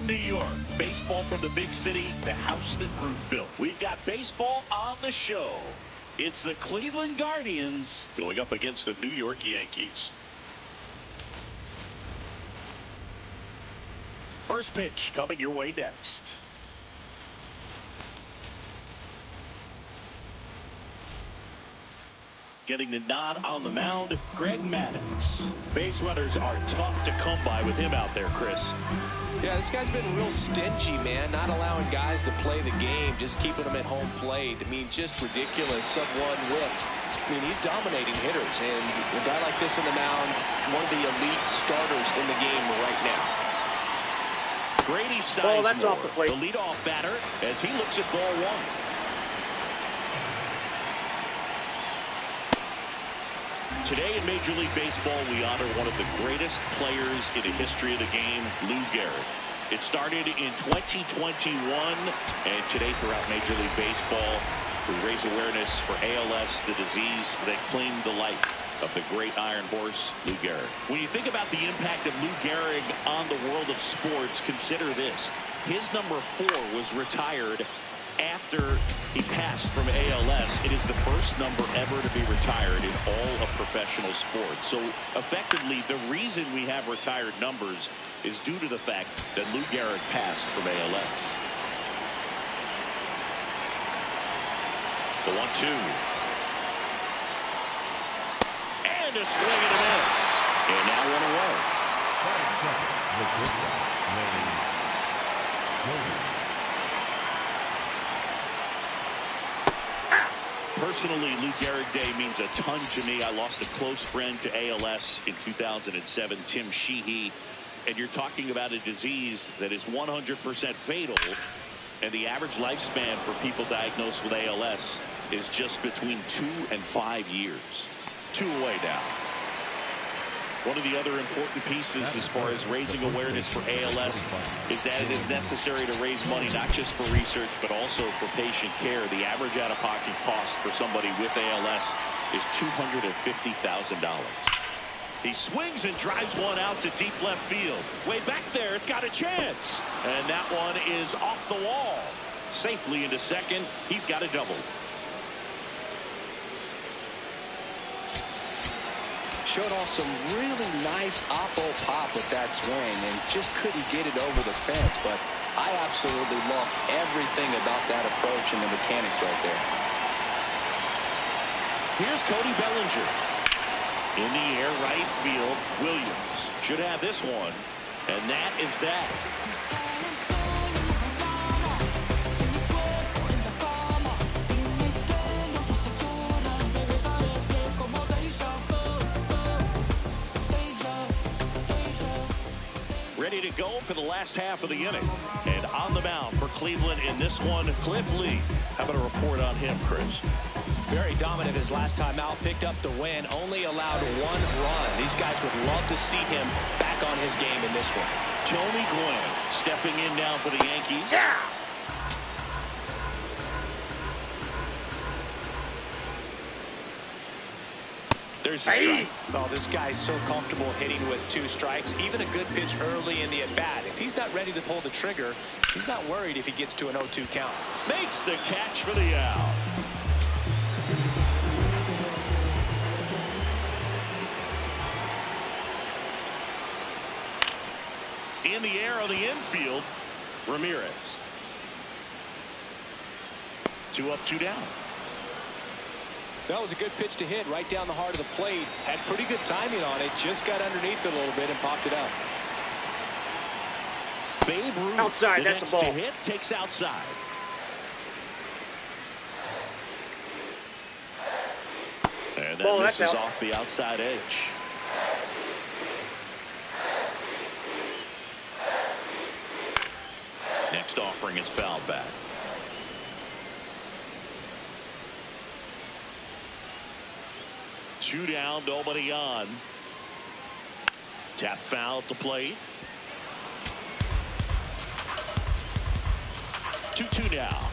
New York. Baseball from the big city, the house that Ruth built. We've got baseball on the show. It's the Cleveland Guardians going up against the New York Yankees. First pitch coming your way next. Getting the nod on the mound, Greg Maddux. Base runners are tough to come by with him out there, Chris. Yeah, this guy's been real stingy, man. Not allowing guys to play the game, just keeping them at home plate. I mean, just ridiculous. Sub-1 whip. I mean, he's dominating hitters. And a guy like this in the mound, one of the elite starters in the game right now. Grady Sizemore, that's off the plate. The leadoff batter, as he looks at ball one. Today in Major League Baseball, we honor one of the greatest players in the history of the game, Lou Gehrig. It started in 2021, and today throughout Major League Baseball, we raise awareness for ALS, the disease that claimed the life of the great Iron Horse, Lou Gehrig. When you think about the impact of Lou Gehrig on the world of sports, consider this. His number 4 was retired after he passed from ALS. It is the first number ever to be retired in all of professional sports. So effectively, the reason we have retired numbers is due to the fact that Lou Gehrig passed from ALS. The 1-2. And a swing and a miss. And now one away. Personally, Lou Gehrig Day means a ton to me. I lost a close friend to ALS in 2007, Tim Sheehy. And you're talking about a disease that is 100% fatal. And the average lifespan for people diagnosed with ALS is just between 2 and 5 years. 2 away now. One of the other important pieces as far as raising awareness for ALS is that it is necessary to raise money not just for research but also for patient care. The average out-of-pocket cost for somebody with ALS is $250,000. He swings and drives one out to deep left field. Way back there, it's got a chance. And that one is off the wall. Safely into second. He's got a double. Showed off some really nice oppo pop with that swing and just couldn't get it over the fence. But I absolutely love everything about that approach and the mechanics right there. Here's Cody Bellinger. In the air, right field. Williams should have this one. And that is that. Ready to go for the last half of the inning. And on the mound for Cleveland in this one, Cliff Lee. How about a report on him, Chris? Very dominant his last time out. Picked up the win. Only allowed 1 run. These guys would love to see him back on his game in this one. Tony Gwynn stepping in now for the Yankees. Yeah! There's a strike. Oh, this guy's so comfortable hitting with 2 strikes. Even a good pitch early in the at-bat. If he's not ready to pull the trigger, he's not worried if he gets to an 0-2 count. Makes the catch for the out. In the air on the infield, Ramirez. 2 up, 2 down. That was a good pitch to hit right down the heart of the plate. Had pretty good timing on it. Just got underneath it a little bit and popped it out. Babe Ruth, outside, the that's next the ball. to hit, takes outside. And that misses off the outside edge. Next offering is fouled back. Two down, nobody on. Tap foul at the plate. 2-2 now.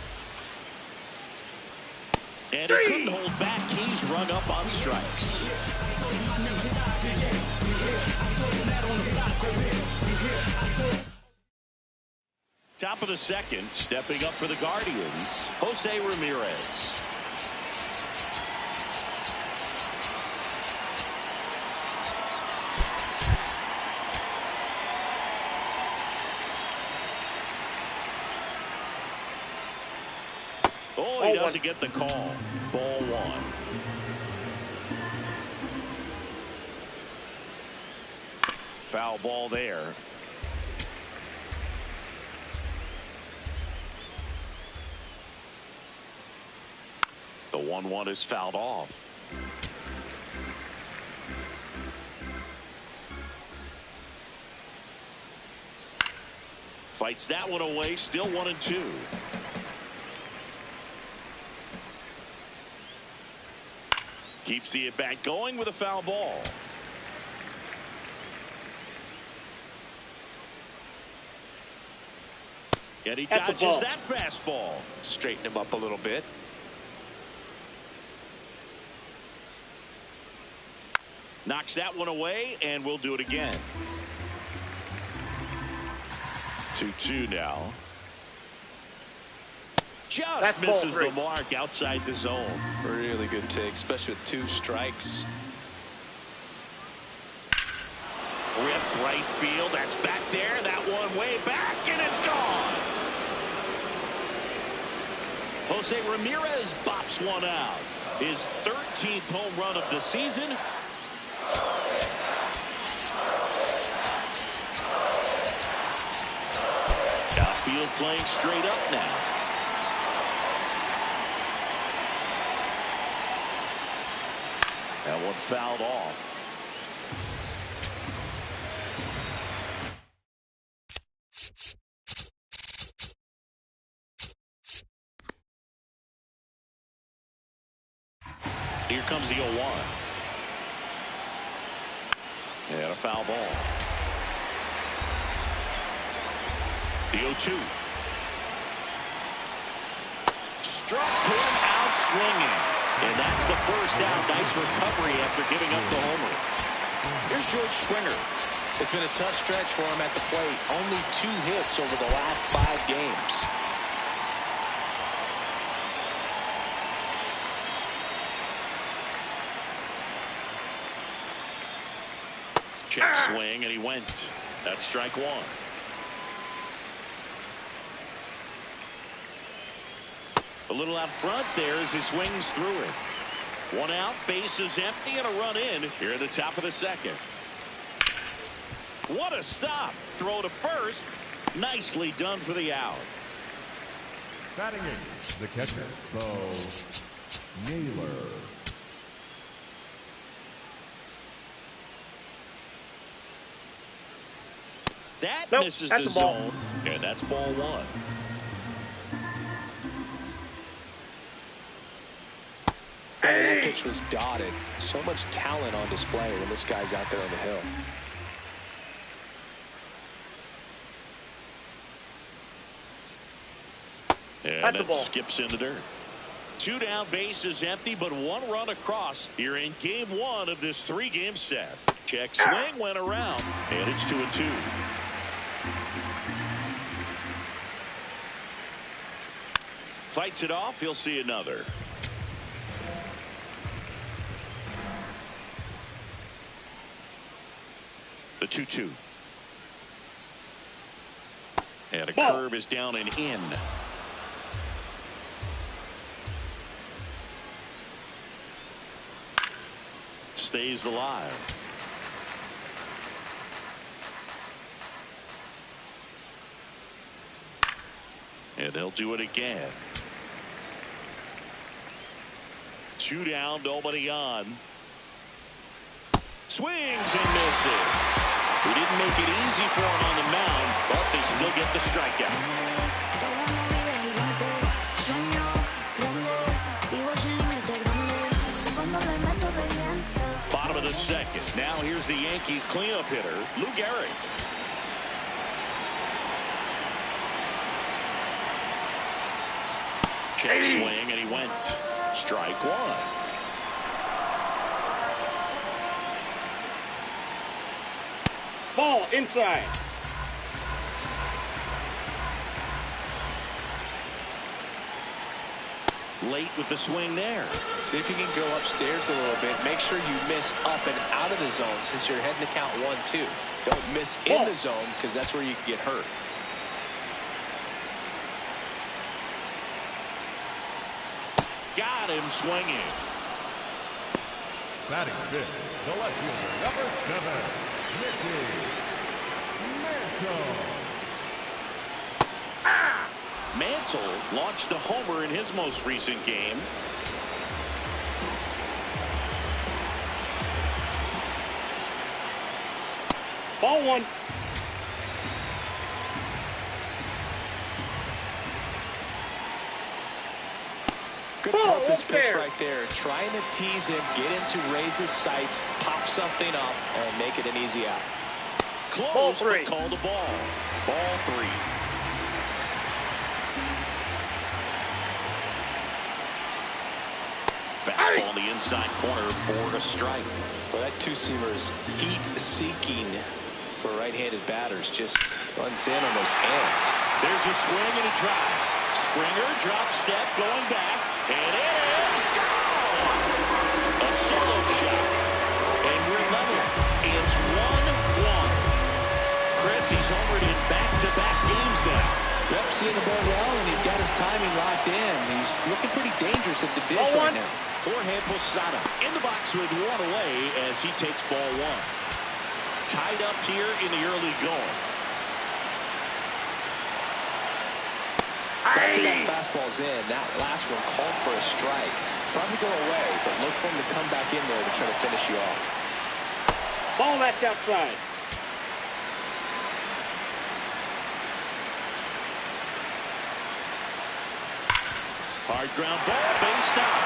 And he couldn't hold back. He's rung up on strikes. Top of the second, stepping up for the Guardians, Jose Ramirez. Oh, he doesn't get the call. Ball one. Foul ball there. The 1-1 is fouled off. Fights that one away, still 1-2. Keeps the at-bat going with a foul ball. And he dodges that fastball. Straighten him up a little bit. Knocks that one away, and we'll do it again. 2-2 now. Just misses the mark outside the zone. Really good take, especially with 2 strikes. Ripped right field. That's back there. That one way back, and it's gone. Jose Ramirez bops one out. His 13th home run of the season. Outfield playing straight up now. That one fouled off. Here comes the 0-1. And a foul ball. The 0-2. Struck him out swinging. And that's the first out. Nice recovery after giving up the homer. Here's George Springer. It's been a tough stretch for him at the plate. Only 2 hits over the last 5 games. Check swing, and he went. That's strike 1. A little out front there as he swings through it. 1 out, bases empty, and a run in here at the top of the second. What a stop. Throw to first. Nicely done for the out. Batting in, the catcher, Bo Naylor. That misses the zone, and that's ball 1. And that pitch was dotted. So much talent on display when this guy's out there on the hill. And that skips in the dirt. 2 down, bases empty, but 1 run across here in game 1 of this 3-game set. Check swing went around, and it's 2-2. Fights it off. He'll see another. The 2-2. And a curve is down and in. Stays alive. And they'll do it again. 2 down, nobody on. Swings and misses. He didn't make it easy for him on the mound, but they still get the strikeout. Bottom of the second. Now here's the Yankees cleanup hitter, Lou Gehrig. Check swing, and he went. Strike 1. Ball inside. late with the swing there. See if you can go upstairs a little bit. Make sure you miss up and out of the zone since you're heading to count 1-2. Don't miss in the zone because that's where you can get hurt. Got him swinging. Batting fifth, the left fielder, number 7, Mickey Mantle. Mantle launched a homer in his most recent game. Ball 1. Good purpose pitch right there. Trying to tease him, get him to raise his sights, pop something up, and make it an easy out. Close, ball 3. but called a ball. Ball 3. Fastball on the inside corner for a strike. Well, that two-seamer is heat-seeking for right-handed batters. Just runs in on those hands. There's a swing and a drive. Springer drop step going back. And it is gone! A solo shot. And we're level. It's 1-1. Chris, he's homered in back-to-back games now. Yep, seeing the ball well, and he's got his timing locked in. He's looking pretty dangerous at the dish right now. Jorge Posada in the box with one away as he takes ball 1. Tied up here in the early going. After that fastball's in, that last one called for a strike. Probably go away, but look for him to come back in there to try to finish you off. Ball that's outside. Hard ground ball, base down.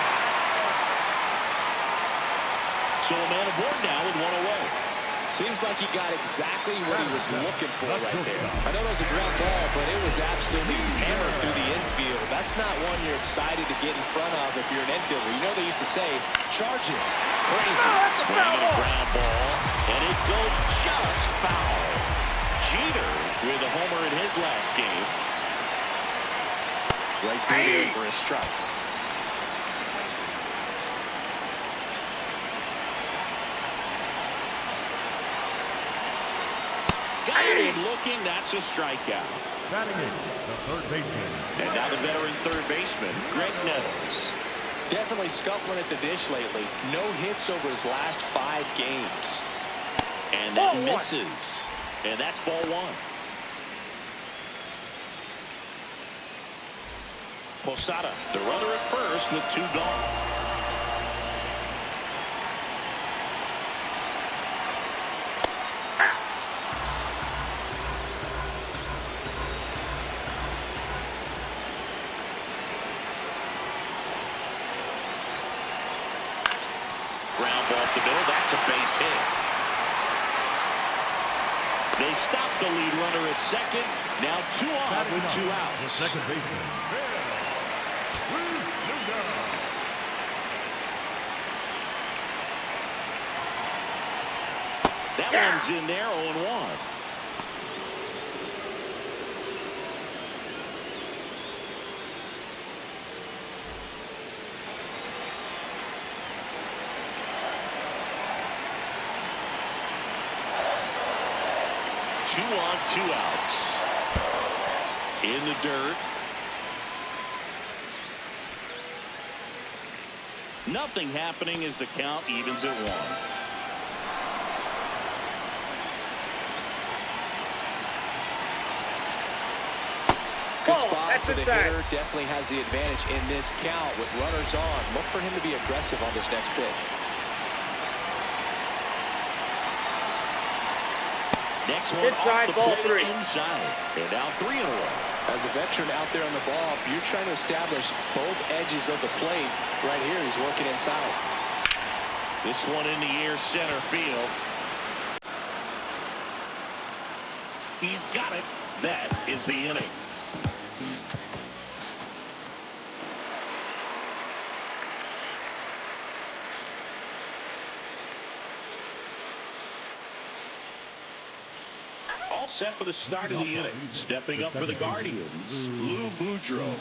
So a man aboard now with one away. Seems like he got exactly what he was looking for right there. I know it was a ground ball, but it was absolutely hammered through the infield. That's not one you're excited to get in front of if you're an infielder. You know they used to say, charge it. Crazy. Swinging a ground ball, and it goes just foul. Jeter with a homer in his last game. Right through there for a strike. Got him looking. That's a strikeout. Batting eighth, the third baseman. And now the veteran third baseman, Greg Nettles. Definitely scuffling at the dish lately. No hits over his last 5 games. And that misses. And that's ball 1. Posada, the runner at first with 2 gone. Ground ball up the middle. That's a base hit. They stop the lead runner at second. Now 2 on with 2 outs. The second baseman. That one's in there, 0-1. Two on, 2 outs. In the dirt. Nothing happening as the count evens at 1. Good spot for the hitter. Definitely has the advantage in this count with runners on. Look for him to be aggressive on this next pitch. Next one inside, off the ball plate 3. inside. And now 3 in a row. As a veteran out there on the ball, you're trying to establish both edges of the plate. Right here, he's working inside. This one in the air, center field. He's got it. That is the inning. All set for the start of the inning. Stepping up for the Guardians, Lou Boudreau.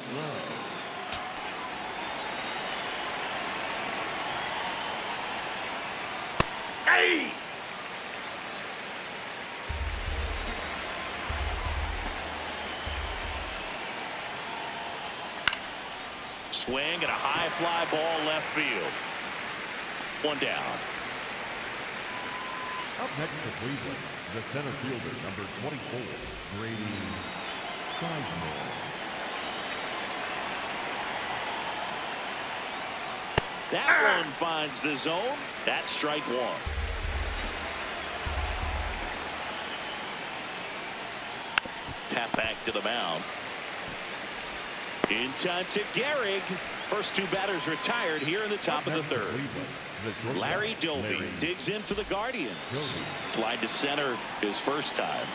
swing and a high fly ball left field. One down. Up next for Cleveland, the center fielder, number 24, Brady Sizemore. That one finds the zone. That's strike one. Tap back to the mound. In time to Gehrig. First two batters retired here in the top of the third. Larry Doby digs in for the Guardians. Fly to center his first time.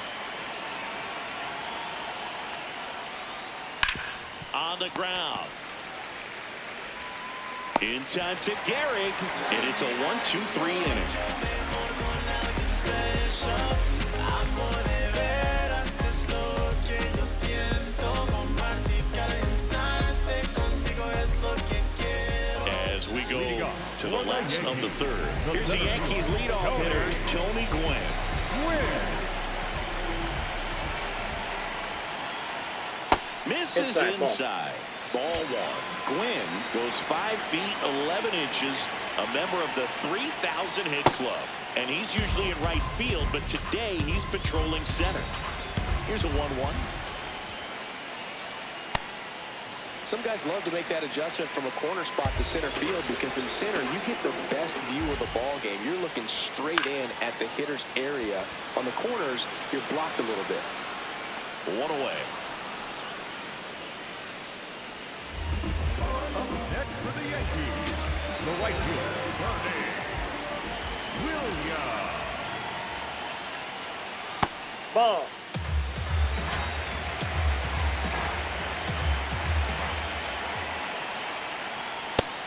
On the ground. In time to Gehrig. And it's a 1-2-3 inning. As we go to the last of the third. Here's the Yankees leadoff hitter, Tony Gwynn. Misses inside. Ball one. Gwynn goes 5 feet 11 inches, a member of the 3,000 hit club. And he's usually in right field, but today he's patrolling center. Here's a 1-1. Some guys love to make that adjustment from a corner spot to center field because in center you get the best view of the ball game. You're looking straight in at the hitter's area. On the corners, you're blocked a little bit. One away. Up next for the Yankees, the right fielder, Bernie Williams. Ball.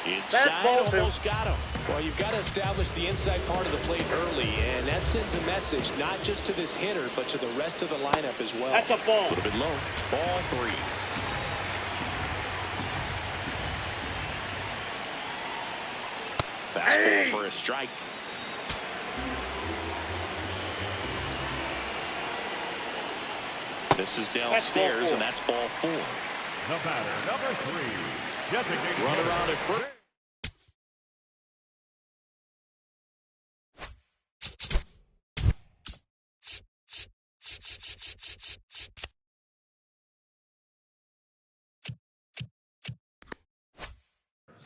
Inside, almost got him. Well, you've got to establish the inside part of the plate early, and that sends a message not just to this hitter, but to the rest of the lineup as well. That's a ball. A little bit low. Ball three. Fastball for a strike. This is downstairs, and that's ball four. The batter, number 3, designated Runner on at first.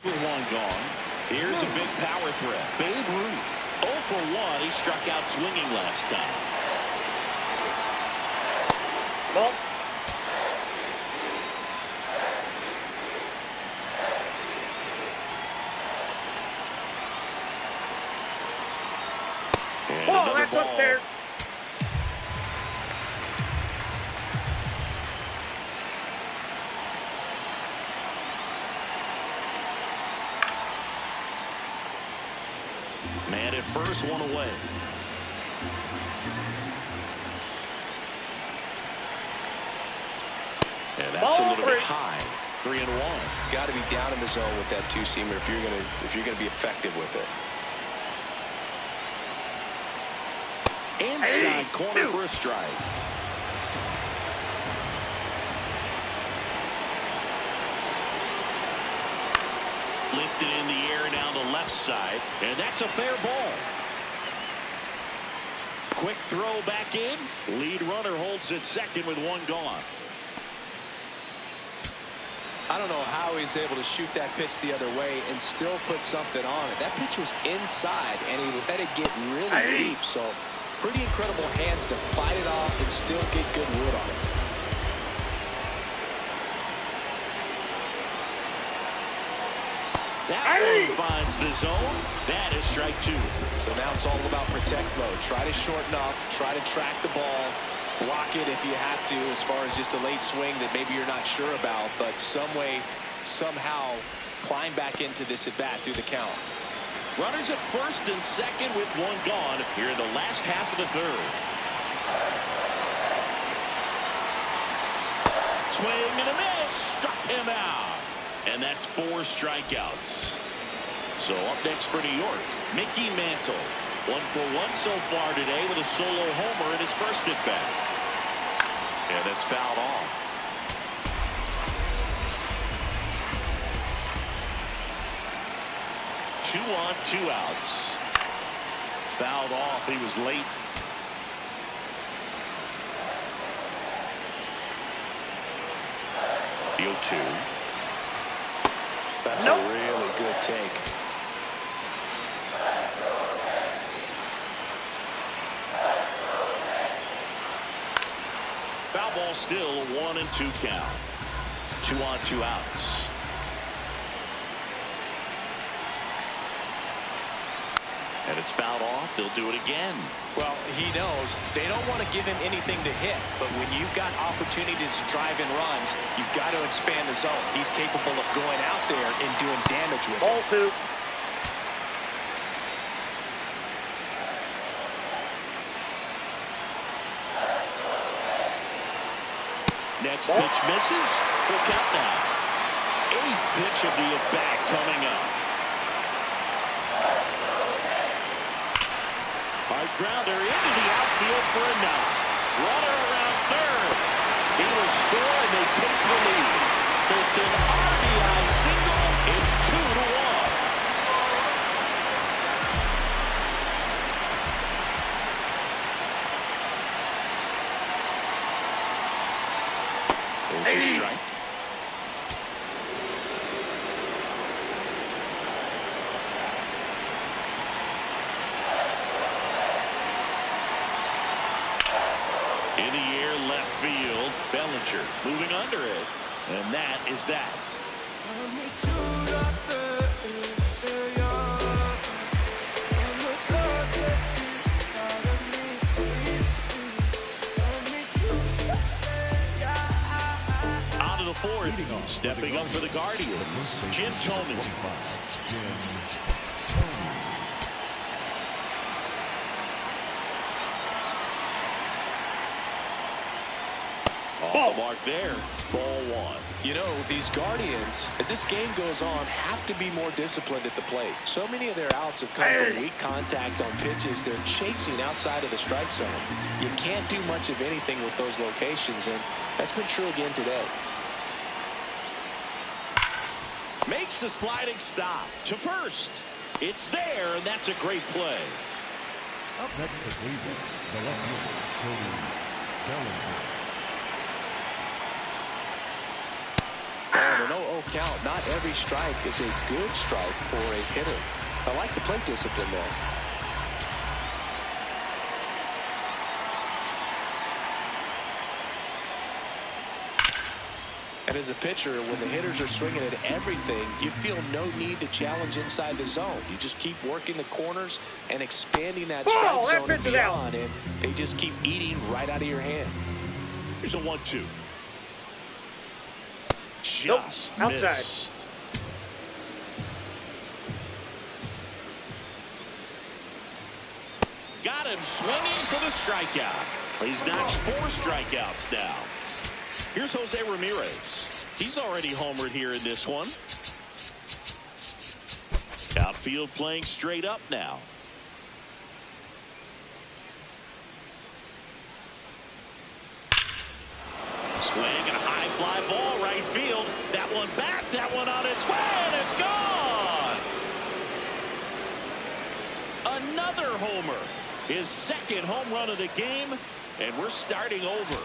With one gone. Here's a big power threat. Babe Ruth. 0 for 1. He struck out swinging last time. Ball. And Ball, that's ball. up there. Man at first, one away. And that's a little bit high. 3-1. Got to be down in the zone with that two-seamer if you're gonna be effective with it. Inside corner for a strike. Lifted in the air down the left side, and that's a fair ball. Quick throw back in. Lead runner holds at second with one gone. I don't know how he's able to shoot that pitch the other way and still put something on it. That pitch was inside, and he let it get really deep. So pretty incredible hands to fight it off and still get good wood on it. That one finds the zone. That is strike two. So now it's all about protect mode. Try to shorten up, try to track the ball, block it if you have to as far as just a late swing that maybe you're not sure about, but some way, somehow climb back into this at bat through the count. Runners at first and second with one gone here in the last half of the third. Swing and a miss. Struck him out. And that's 4 strikeouts. So up next for New York, Mickey Mantle. 1 for 1 so far today with a solo homer in his first at bat. And it's fouled off. 2 on, 2 outs. Fouled off. He was late. The 0-2. That's a really good take. Foul ball still, 1-2 count. 2 on, 2 outs. And it's fouled off. They'll do it again. Well, he knows they don't want to give him anything to hit, but when you've got opportunities to drive in runs, you've got to expand the zone. He's capable of going out there and doing damage with it. Ball 2. Next pitch misses. Full count now. 8th pitch of the at-bat coming up. Hard grounder into the outfield for a knock. Runner around third. He will score and they take the lead. It's an RBI single. It's 2-1. There's a strike. In the air, left field. Bellinger moving under it. And that is that. Out of the fourth. Stepping up for the Guardians. Jim Thome. Off the mark there. Ball 1. You know, these Guardians, as this game goes on, have to be more disciplined at the plate. So many of their outs have come from weak contact on pitches they're chasing outside of the strike zone. You can't do much of anything with those locations, and that's been true again today. Makes the sliding stop to first. It's there, and that's a great play. Up next for Cleveland, the left fielder, Cody Bellinger. And an 0-0 count. Not every strike is a good strike for a hitter. I like the plate discipline there. And as a pitcher, when the hitters are swinging at everything, you feel no need to challenge inside the zone. You just keep working the corners and expanding that strike zone and beyond, and they just keep eating right out of your hand. Here's a 1-2. Just missed. Got him swinging for the strikeout. He's notched 4 strikeouts now. Here's Jose Ramirez. He's already homered here in this one. Outfield playing straight up now. Swing and a high fly ball right field. That one back, that one on its way, and it's gone. Another homer. His second home run of the game, and we're starting over.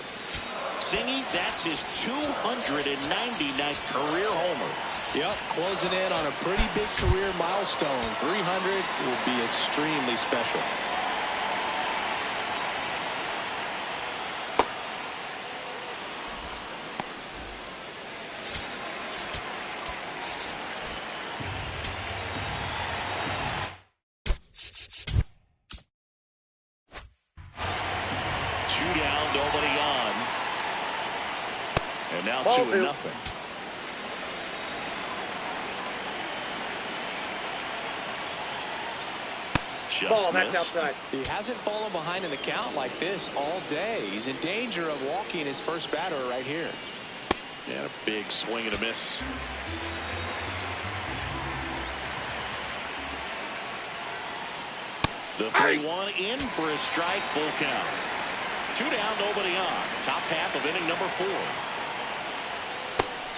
Singy, that's his 299th career homer. Yep, closing in on a pretty big career milestone. 300 will be extremely special. Now Ball 2-0. Just that's outside. He hasn't fallen behind in the count like this all day. He's in danger of walking his first batter right here. Yeah, a big swing and a miss. The 3-1 in for a strike, full count. 2 down, nobody on. Top half of inning number 4.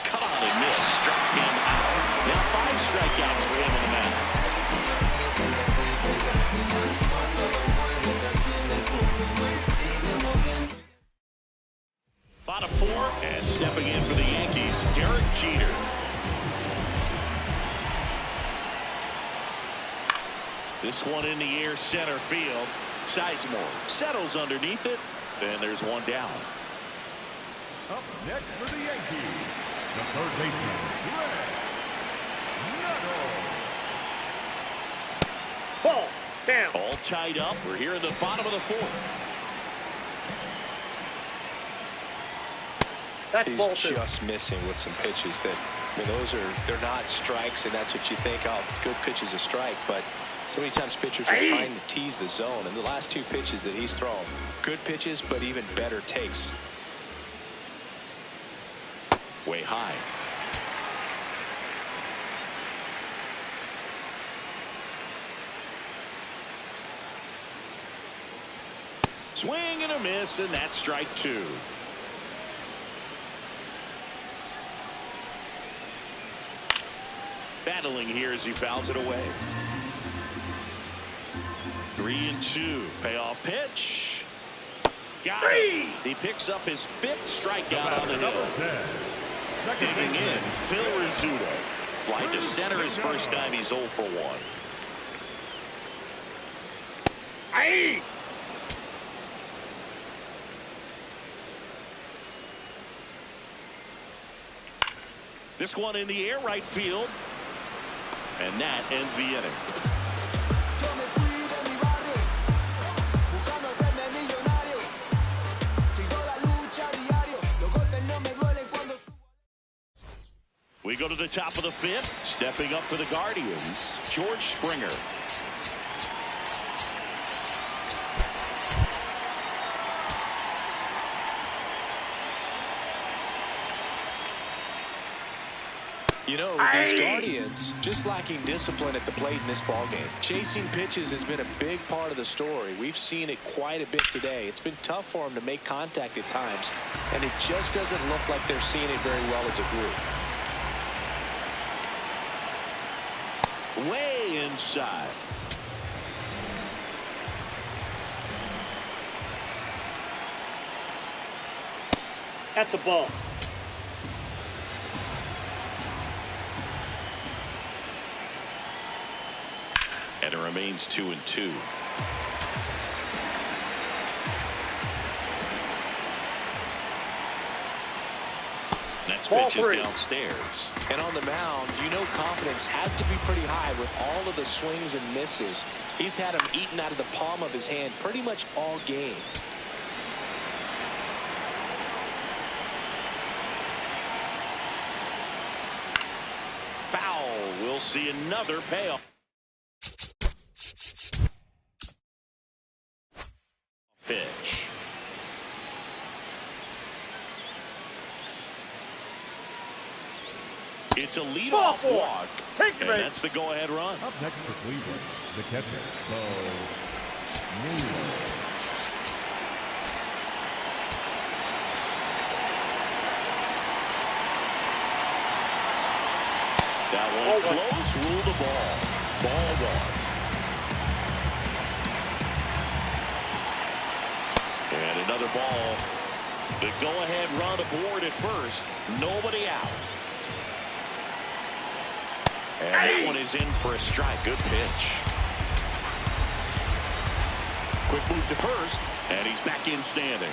Cut on and miss. Struck him out. Now 5 strikeouts for him in the mound. And stepping in for the Yankees, Derek Jeter. This one in the air, center field. Sizemore settles underneath it, and there's one down. Up next for the Yankees, the third baseman, Red. Ball. Down. All tied up. We're here in the bottom of the fourth. That's ball He's two. just missing with some pitches that, I mean, they're not strikes, and that's what you think, oh, good pitch is a strike, but so many times pitchers are trying to tease the zone, and the last two pitches that he's thrown, good pitches, but even better takes. Way high. Swing and a miss, and that's strike two. Battling here as he fouls it away. 3-2. Payoff pitch. Got it. He picks up his fifth strikeout on the hill. Digging in, Phil Rizzuto. Fly to center his first time. He's 0 for 1. Aye. This one in the air, right field. And that ends the inning. We go to the top of the fifth. Stepping up for the Guardians, George Springer. You know, these Guardians just lacking discipline at the plate in this ballgame. Chasing pitches has been a big part of the story. We've seen it quite a bit today. It's been tough for them to make contact at times, and it just doesn't look like they're seeing it very well as a group. Way inside. That's a ball. And it remains 2-2. Next pitch is downstairs. And on the mound, you know confidence has to be pretty high with all of the swings and misses. He's had them eaten out of the palm of his hand pretty much all game. Foul. We'll see another payoff. Pitch. It's a leadoff walk, and that's the go-ahead run. Up next for Cleveland, the catcher, Bo Naylor. That one close, rule the ball. Ball one. And another ball. The go-ahead run aboard at first. Nobody out. And that one is in for a strike. Good pitch. Quick move to first, and he's back in standing.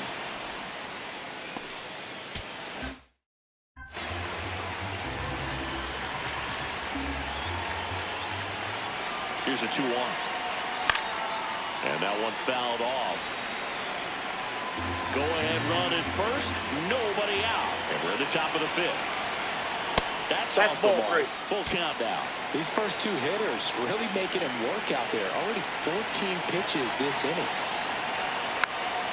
Here's a 2-1. And that one fouled off. Go ahead run at first. Nobody out. And we're at the top of the fifth. That's off the mark. Full count now. These first two hitters really making him work out there. Already 14 pitches this inning.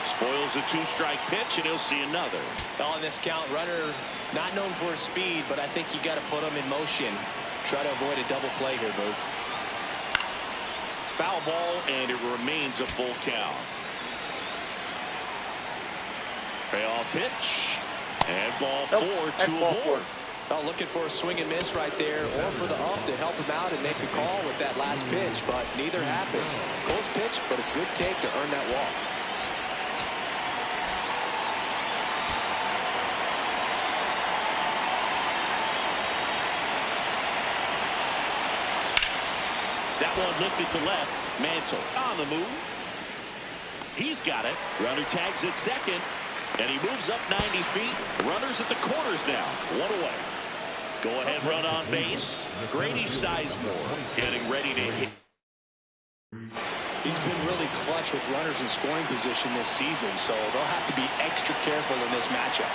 Spoils a two-strike pitch, and he'll see another. On this count, runner not known for his speed, but I think you got to put him in motion. Try to avoid a double play here, Boo. Foul ball, and it remains a full count. Payoff pitch, and ball four to aboard. Oh, looking for a swing and miss right there, or for the ump to help him out and make a call with that last pitch, but neither happened. Close pitch, but a good take to earn that walk. That one lifted to left. Mantle on the move. He's got it. Runner tags at second. And he moves up 90 feet. Runners at the corners now. One away. Go ahead run on base. Grady Sizemore getting ready to hit. He's been really clutch with runners in scoring position this season, so they'll have to be extra careful in this matchup.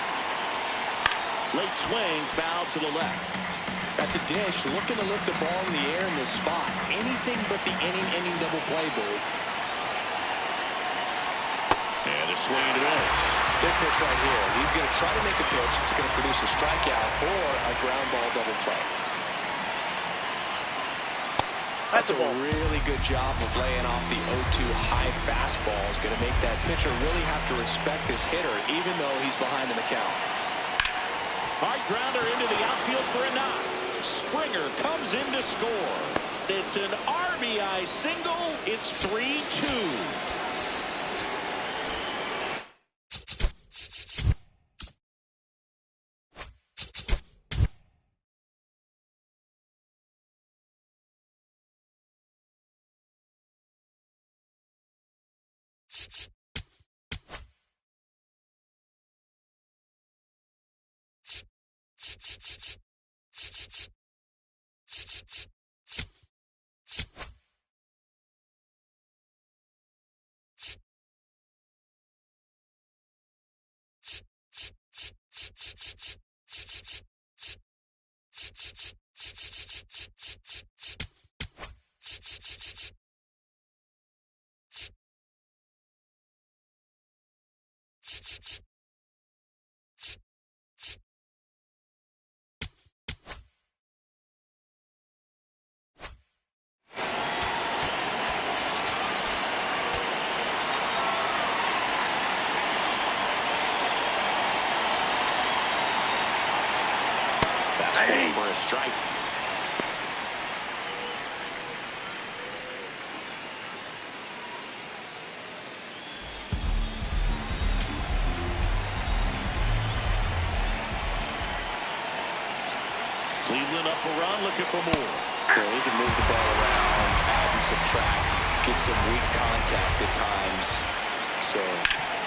Late swing, foul to the left. At the dish, looking to lift the ball in the air in this spot. Anything but the inning double play, Boo. And a swing to this. Big pitch right here. He's going to try to make a pitch that's going to produce a strikeout or a ground ball double play. That's a really good job of laying off the 0-2 high fastball. Is going to make that pitcher really have to respect this hitter, even though he's behind in the count. Hard grounder into the outfield for a knock. Springer comes in to score. It's an RBI single. It's 3-2. For a strike. Cleveland up a run, looking for more. Well, he can move the ball around, add and subtract, get some weak contact at times. So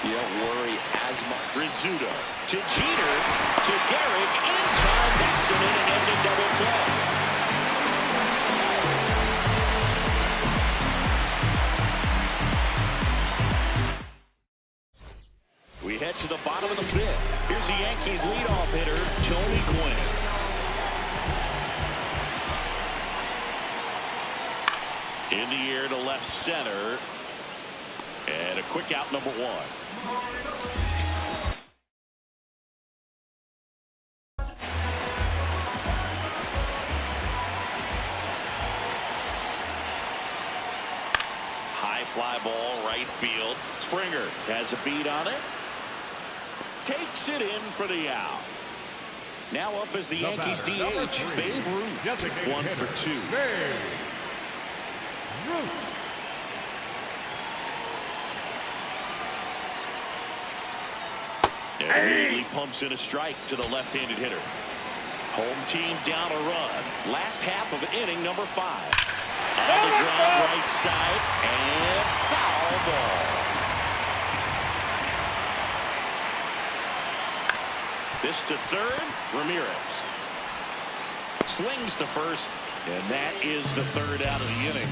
you don't worry as much. Rizzuto to Jeter to Garrick in time. That's an inning-ending double play. We head to the bottom of the fifth. Here's the Yankees leadoff hitter, Tony Gwynn. In the air to left center. And a quick out, number one. High fly ball, right field. Springer has a beat on it. Takes it in for the out. Now up as the Yankees DH, Babe Ruth. 1 for 2. And immediately pumps in a strike to the left-handed hitter. Home team down a run. Last half of inning number 5. On the ground, right side, and foul ball. This to third, Ramirez. Slings to first, and that is the third out of the inning.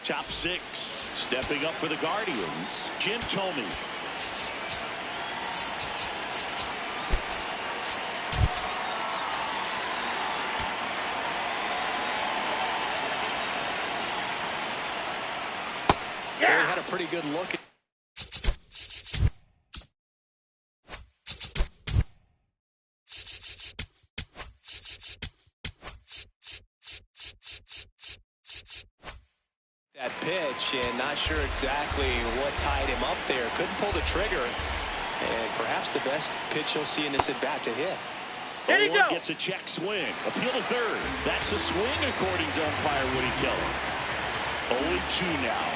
Top 6, stepping up for the Guardians, Jim Thome. They had a pretty good look at that pitch and not sure exactly what tied him up there. Couldn't pull the trigger, and perhaps the best pitch he'll see in this at bat to hit. There you go. Gets a check swing. Appeal to third. That's a swing according to umpire Woody Keller. 0-2 now.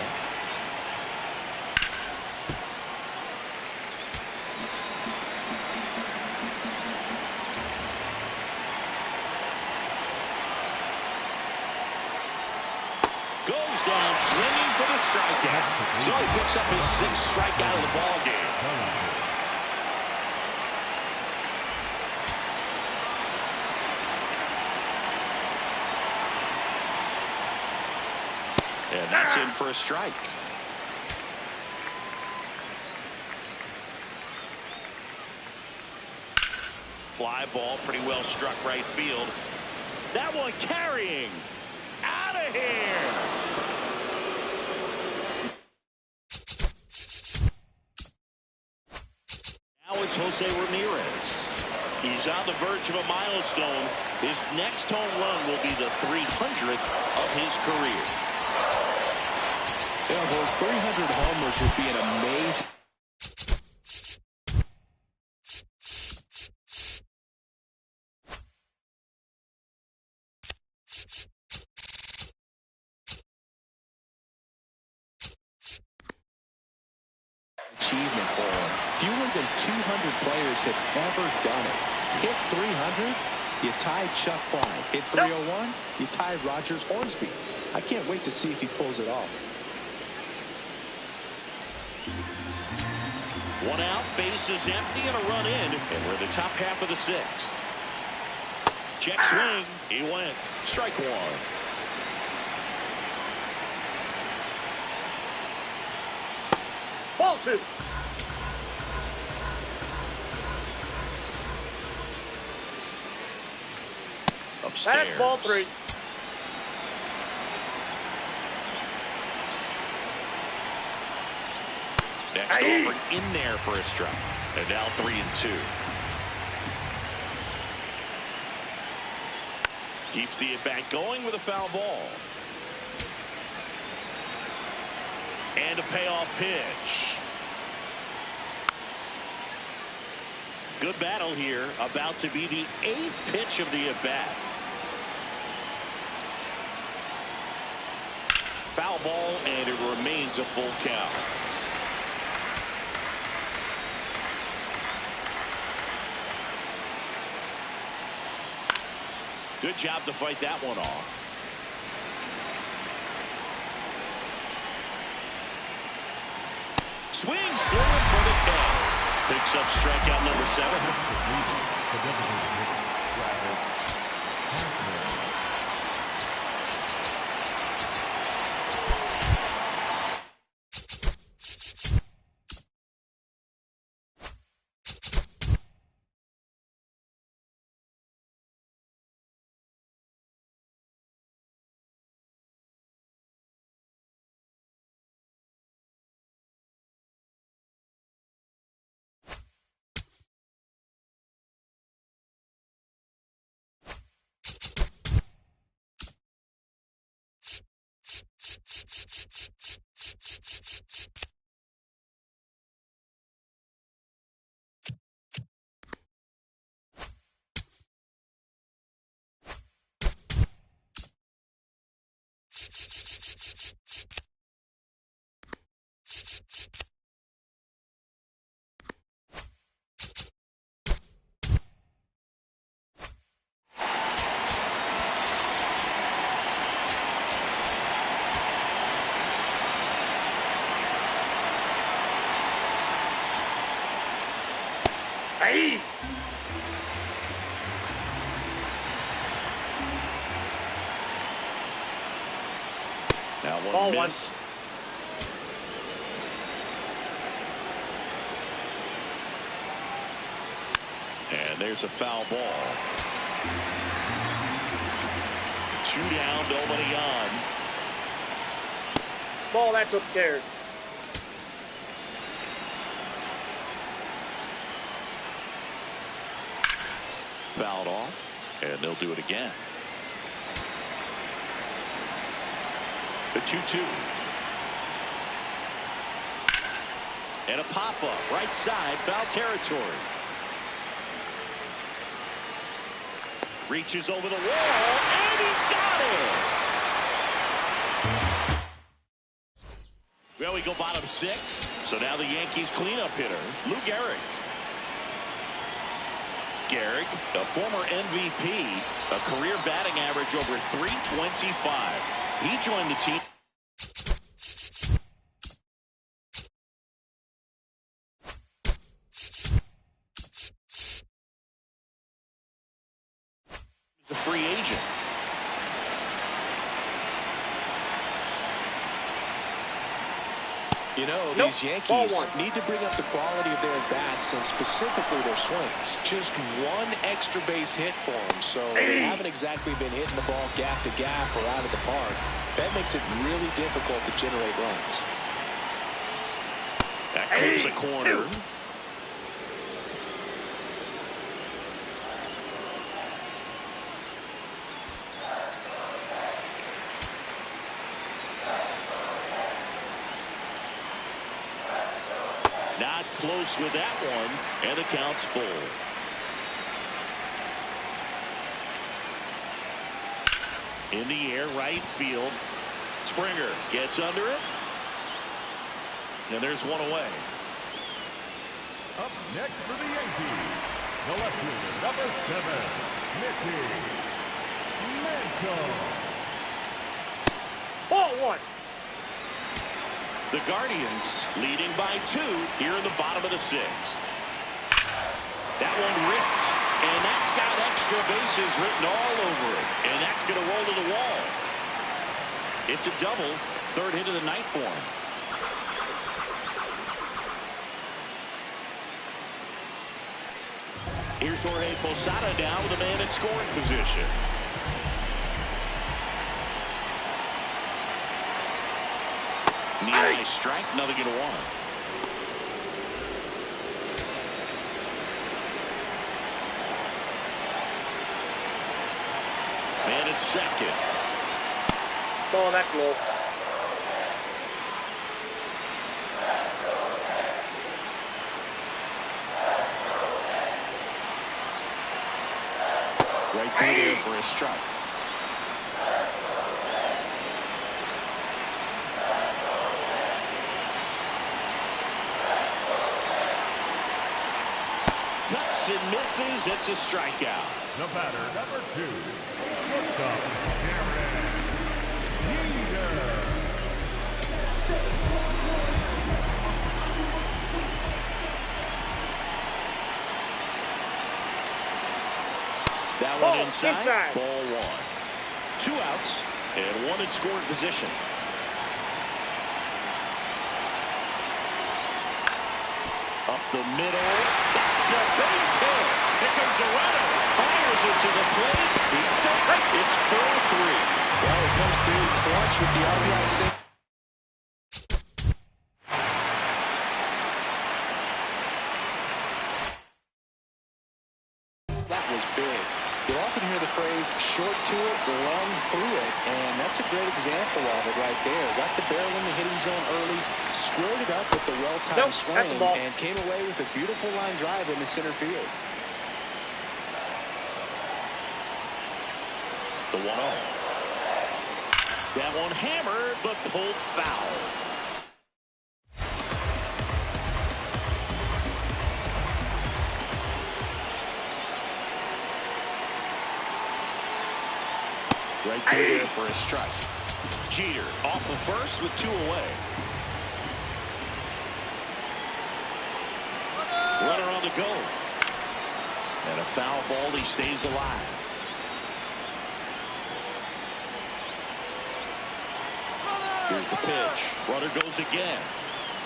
Goes down swinging for the strikeout. So he picks up his 6th strikeout of the ball game. And that's in for a strike. Fly ball, pretty well struck right field. That one carrying. Out of here. Now it's Jose Ramirez. He's on the verge of a milestone. His next home run will be the 300th of his career. Yeah, those 300 homers would be an amazing achievement for him. Fewer than 200 players have ever done it. Hit 300, you tied Chuck Klein. Hit 301, you tied Rogers Hornsby. I can't wait to see if he pulls it off. 1 out, base is empty, and a run in, and we're in the top half of the 6th. Check swing, he went. Strike 1. Ball 2. Upstairs. That's ball 3. Next over in there for a strike. And now 3-2. Keeps the at-bat going with a foul ball. And a payoff pitch. Good battle here. About to be the 8th pitch of the at-bat. Foul ball, and it remains a full count. Good job to fight that one off. Swing still in for the count. Picks up strikeout number 7. Hey! That one Ball missed. And there's a foul ball. 2 down, nobody on. Ball, that's upstairs. Fouled off, and they'll do it again. The 2-2. And a pop-up, right side, foul territory. Reaches over the wall, and he's got it! Well, we go bottom 6. So now the Yankees cleanup hitter, Lou Gehrig. Gehrig, a former MVP, a career batting average over .325. He joined the team. a free agent. You know, these Yankees need to bring up the quality of their bats and specifically their swings. Just one extra base hit for them, so they haven't exactly been hitting the ball gap to gap or out of the park. That makes it really difficult to generate runs. That clips the corner. Not close with that one, and the count's full. In the air, right field. Springer gets under it. And there's one away. Up next for the Yankees, the left fielder, number 7, Mickey Mantle. Ball 1. The Guardians leading by 2 here in the bottom of the 6th. That one ripped, and that's got extra bases written all over it, and that's going to roll to the wall. It's a double, 3rd hit of the night for him. Here's Jorge Posada down with a man in scoring position. Nice strike, nothing to one. Man at second. Ball that low. Right through there for a strike. Cuts and misses. It's a strikeout. The batter, number 2, shortstop, Darren Yeager. That one inside. Ball 1. 2 outs and 1 in scoring position. Up the middle. That's a base hit. Here comes the runner. Fires it to the plate. He's safe. It's 4-3. Well, it comes through clutch with the RBI single. That was big. You often hear the phrase short to it, long through it, and that's a great example of it right there. Got the barrel in the hitting zone early, squared it up with the well-timed swing, and came away with a beautiful line drive into center field. The 1-0. That one hammered, but pulled foul. Right through there for a strike. Jeter off the first with 2 away. Runner on the go. And a foul ball. He stays alive. Here's the pitch. Runner goes again.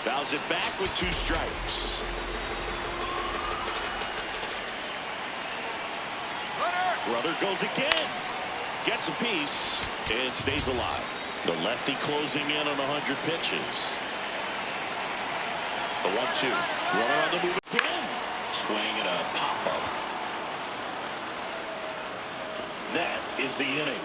Fouls it back with 2 strikes. Runner goes again. Gets a piece and stays alive. The lefty closing in on 100 pitches. The 1-2. Runner on the move again. Swing and a pop-up. That is the inning.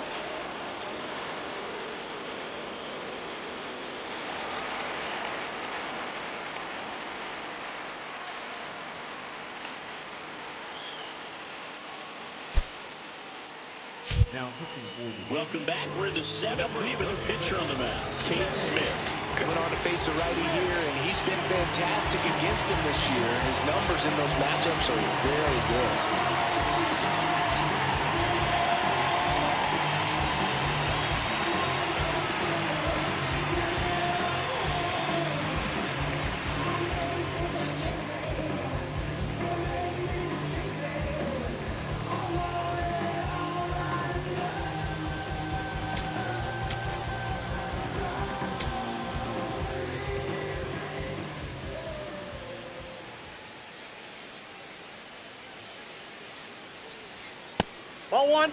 Now pitching for the Welcome back. We're in the 7th. With a pitcher on the mound, Tate Smith. Coming on to face a righty here, and he's been fantastic against him this year. His numbers in those matchups are very good. 0-1.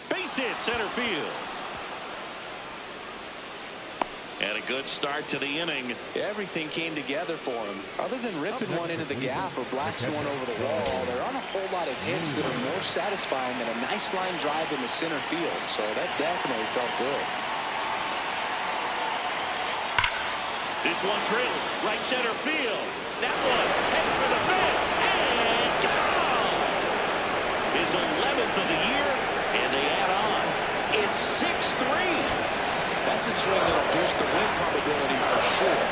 Base hit center field. And a good start to the inning. Everything came together for him. Other than ripping one into the gap or blasting one over the wall, there aren't a whole lot of hits that are more satisfying than a nice line drive in the center field. So that definitely felt good. This one drilled right center field. That one headed for the fence and gone. His 11th of the year, and they add on. It's 6-3. That's a swing that'll boost the win probability for sure.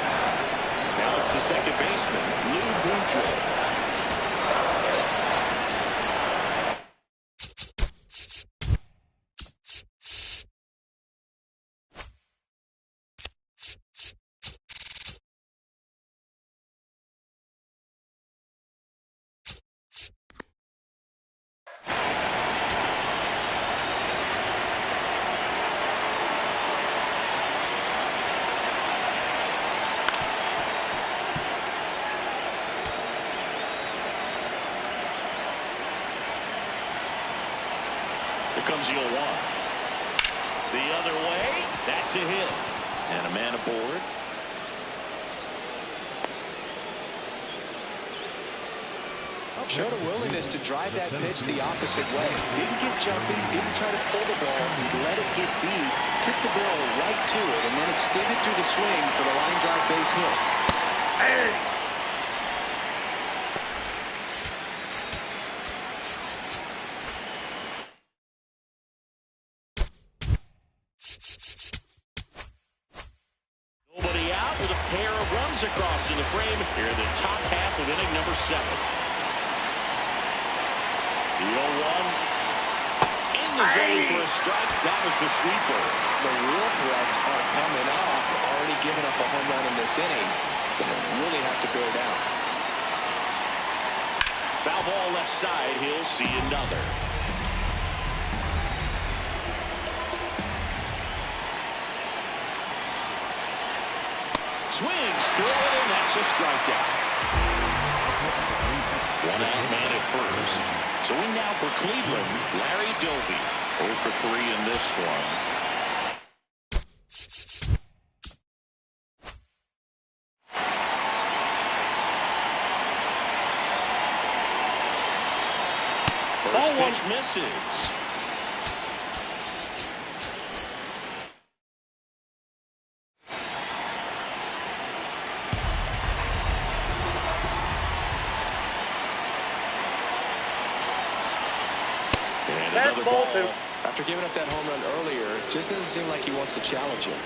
Now it's the second baseman, Lou Boudreaux. Comes the 0-1. The other way. That's a hit. And a man aboard. Showed a willingness to drive that pitch the opposite way. Didn't get jumpy, didn't try to pull the ball. He let it get deep, took the barrel right to it, and then extended through the swing for the line drive base hit. Hey! Across in the frame here in the top half of inning number 7. The 0-1 in the zone for a strike. That was the sweeper. The real threats are coming up. Already giving up a home run in this inning. It's going to really have to bear down. Foul ball left side. He'll see another. Swings through it, and that's a strikeout. One out man at first. So in now for Cleveland, Larry Doby. 0 for 3 in this one. First pitch misses. That's ball 2. After giving up that home run earlier, it just doesn't seem like he wants to challenge him.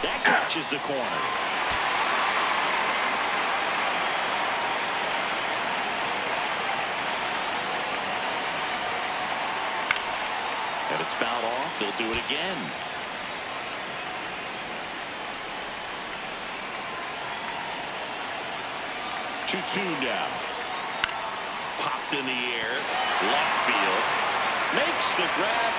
That catches the corner. And it's fouled off. They'll do it again. Two now. Popped in the air. Left field. Makes the grab.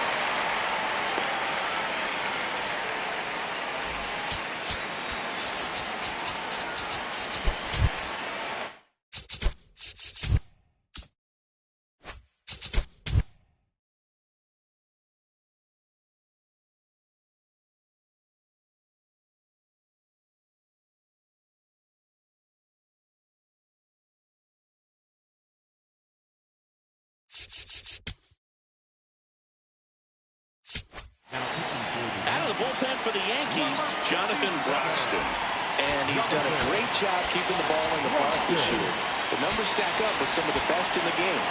Out of the bullpen for the Yankees, Jonathan Broxton. And he's done a great job keeping the ball in the park this year. The numbers stack up with some of the best in the game.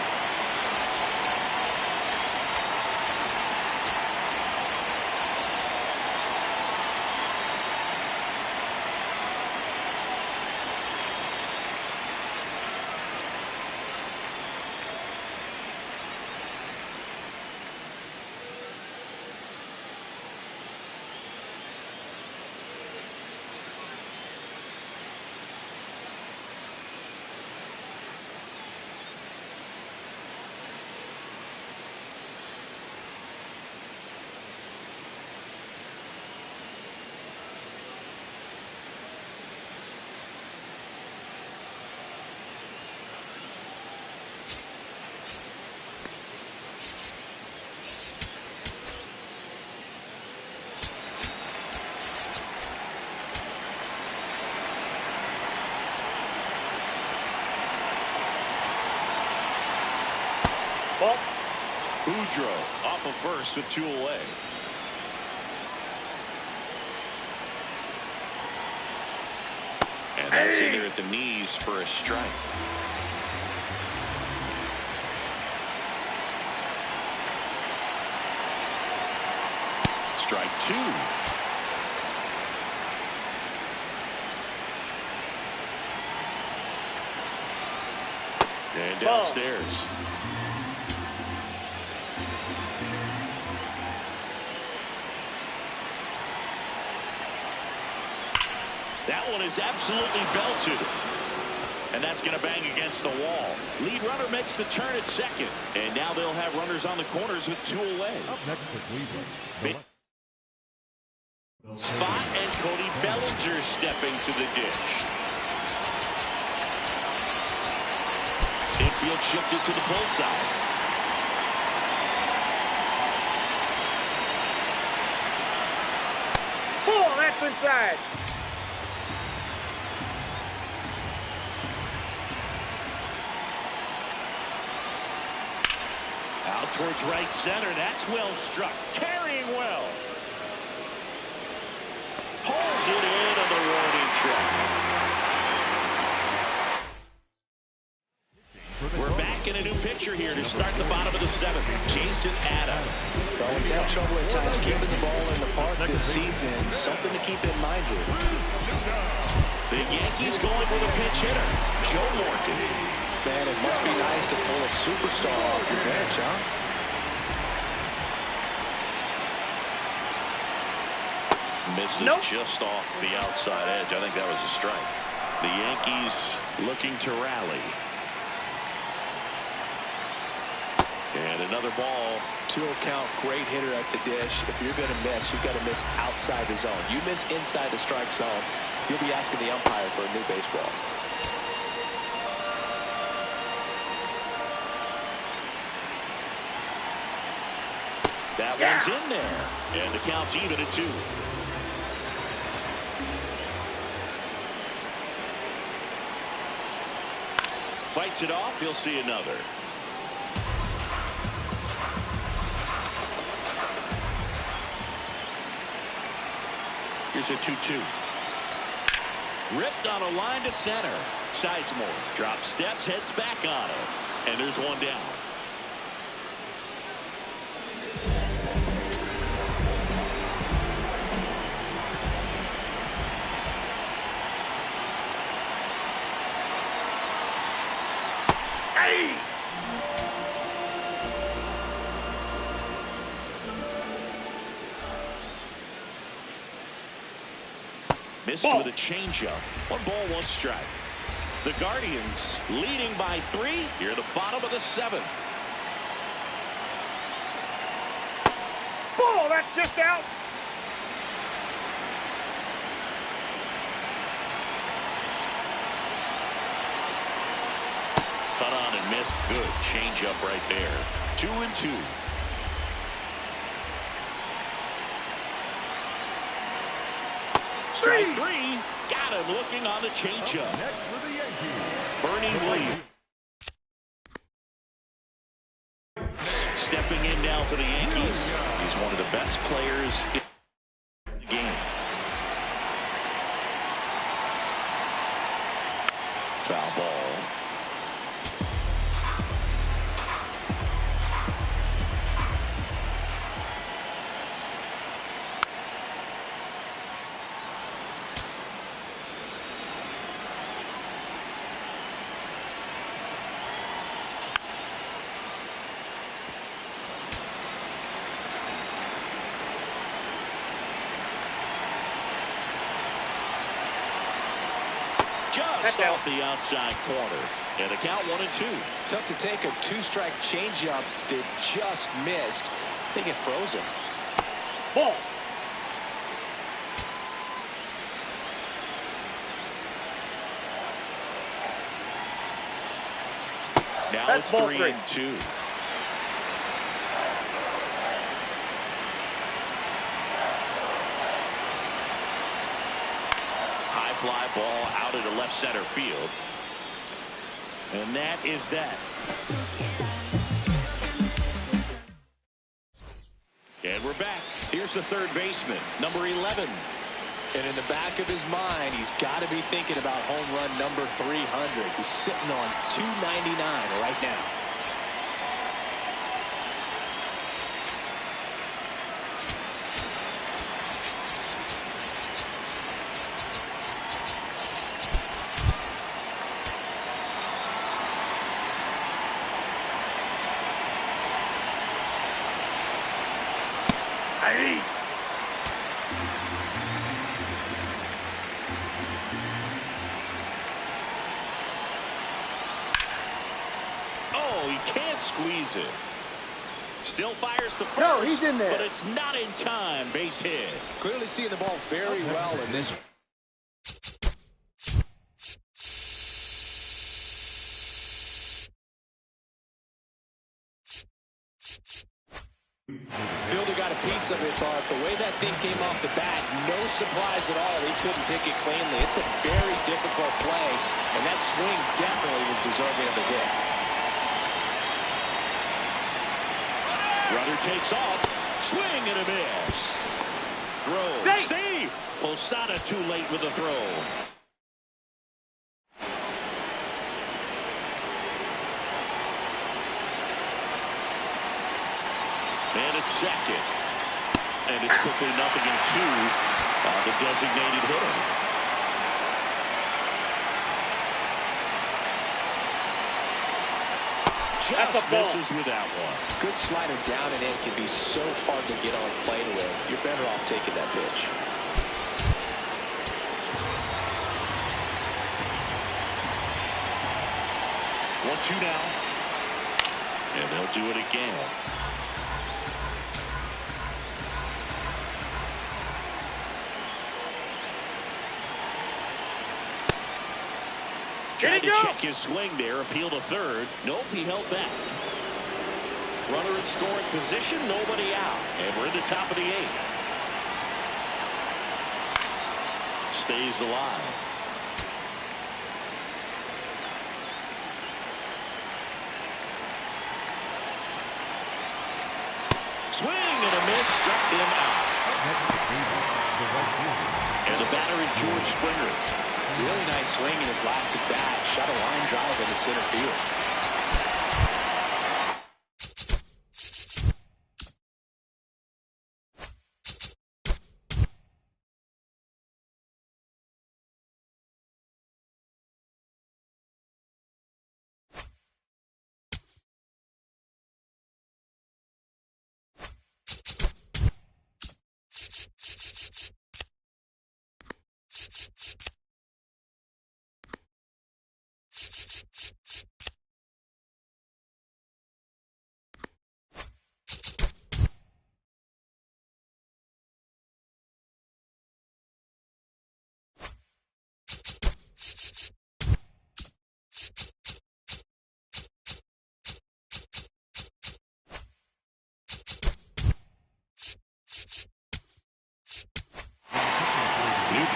Ball. Boudreaux off of first with 2 away. And that's in there at the knees for a strike. Strike 2. And downstairs. That one is absolutely belted. And that's going to bang against the wall. Lead runner makes the turn at second. And now they'll have runners on the corners with 2 away. Up next for Cleveland. Spot and Cody Bellinger stepping to the dish. Infield shifted to the pull side. Ball. That's inside. Out towards right center. That's well struck. Carrying well. Pulls it in on the warning track. We're back in a new pitcher here to start the bottom of the 7th. Jason Adams. Well, he's had trouble at times keeping the ball in the park this season. Something to keep in mind here. The Yankees going with a pinch hitter, Joe Morgan. Man, it must be nice to pull a superstar off your bench, huh? Misses just off the outside edge. I think that was a strike. The Yankees looking to rally. And another ball. 2-0 count, great hitter at the dish. If you're going to miss, you've got to miss outside the zone. You miss inside the strike zone, you'll be asking the umpire for a new baseball. That one's in there. And the count's even at 2. Fights it off. He'll see another. Here's a 2-2. Ripped on a line to center. Sizemore drops steps, heads back on him. And there's one down. Hey! Missed with a changeup. 1 ball, 1 strike. The Guardians leading by 3 here at the bottom of the 7th. Ball. That's just out. Cut on and missed. Good changeup right there. 2-2. Strike 3. Got him looking on the changeup. Next for the Yankees. Bernie Williams. Stepping in now for the Yankees. He's one of the best players in the game. Foul ball. Just off the outside corner. And the count 1-2. Tough to take a 2-strike changeup that just missed. They get frozen. Ball. Now That's it's ball 3-2. Fly ball out into left center field. And that is that. And we're back. Here's the third baseman, number 11. And in the back of his mind, he's got to be thinking about home run number 300. He's sitting on 299 right now. Oh, he can't squeeze it. Still fires to first. No, he's in there. But it's not in time. Base hit. Clearly seeing the ball very well in this. Fielder got a piece of it, but the way that thing came off the bat, no surprise at all. He couldn't pick it cleanly. It's a very difficult play, and that swing definitely was deserving of a hit. Runner takes off. Swing and a miss. Throw. Safe. Posada too late with the throw. And it's second. And it's quickly 0-2 the designated hitter. Just misses with that one. Good slider down and in can be so hard to get on plane with. You're better off taking that pitch. 1-2 now. And they'll do it again. Tried to check his swing there, appeal to third. Nope, he held back. Runner in scoring position, nobody out. And we're in the top of the 8th. Stays alive. Swing and a miss, struck him out. And the batter is George Springer. Really nice swing in his last at bat. Shot a line drive into center field.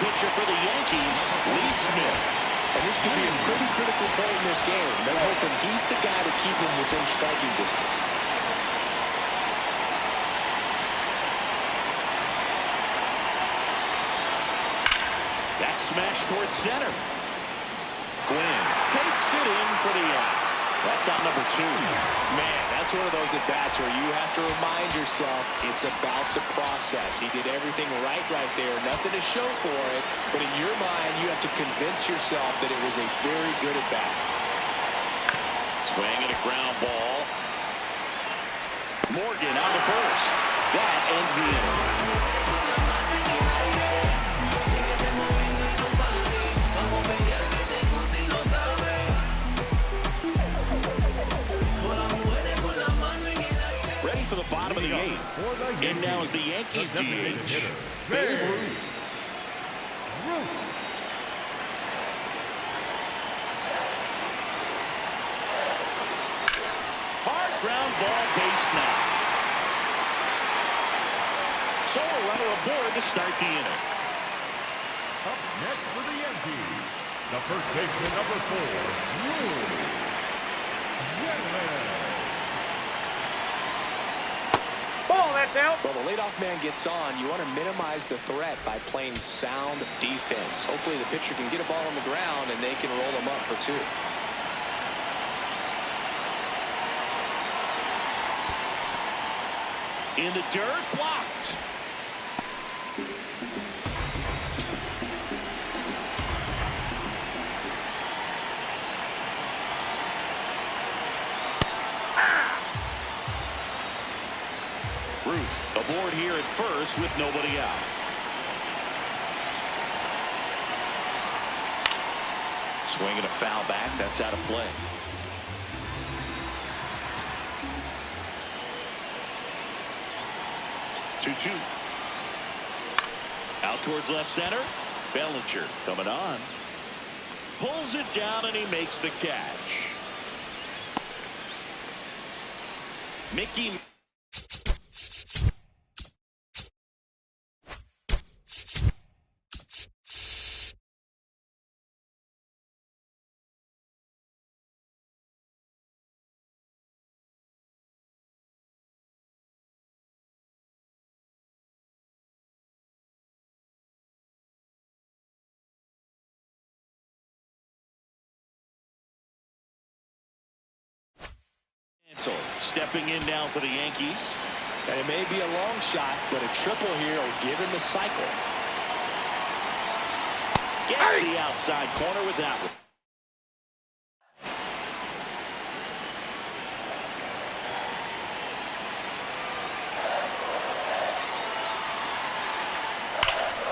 Pitcher for the Yankees, Lee Smith. And this could be a pretty critical point in this game. They're hoping he's the guy to keep him within striking distance. That smash towards center. Gwynn takes it in for the out. That's out number 2. Man, that's one of those at-bats where you have to remind yourself it's about the process. He did everything right there. Nothing to show for it. But in your mind, you have to convince yourself that it was a very good at-bat. Swing and a ground ball. Morgan on to first. That ends the inning. For the bottom of the 8th. And now is the Yankees DH, Babe Ruth. Hard ground ball, base now. So a runner aboard to start the inning. Up next for the Yankees, the first baseman, number 4, Ball, that's out. Well, the leadoff man gets on. You want to minimize the threat by playing sound defense. Hopefully the pitcher can get a ball on the ground and they can roll him up for 2. In the dirt, blocked. Ruth aboard here at first with nobody out. Swinging a foul back. That's out of play. Two. Out towards left center. Bellinger coming on. Pulls it down and he makes the catch. Mickey. Stepping in now for the Yankees. And it may be a long shot, but a triple here will give him the cycle. Gets the outside corner with that one.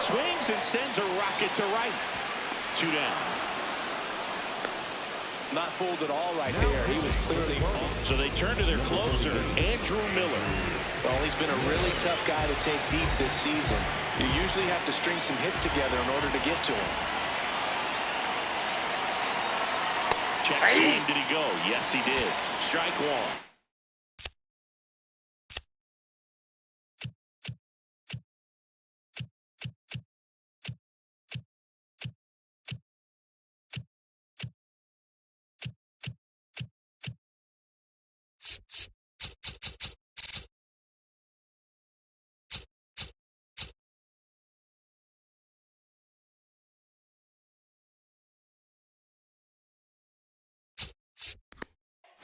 Swings and sends a rocket to right. 2 down. Not fooled at all right there. He was clearly. So they turn to their closer, Andrew Miller. Well, he's been a really tough guy to take deep this season. You usually have to string some hits together in order to get to him. Check swing, did he go? Yes, he did. Strike 1.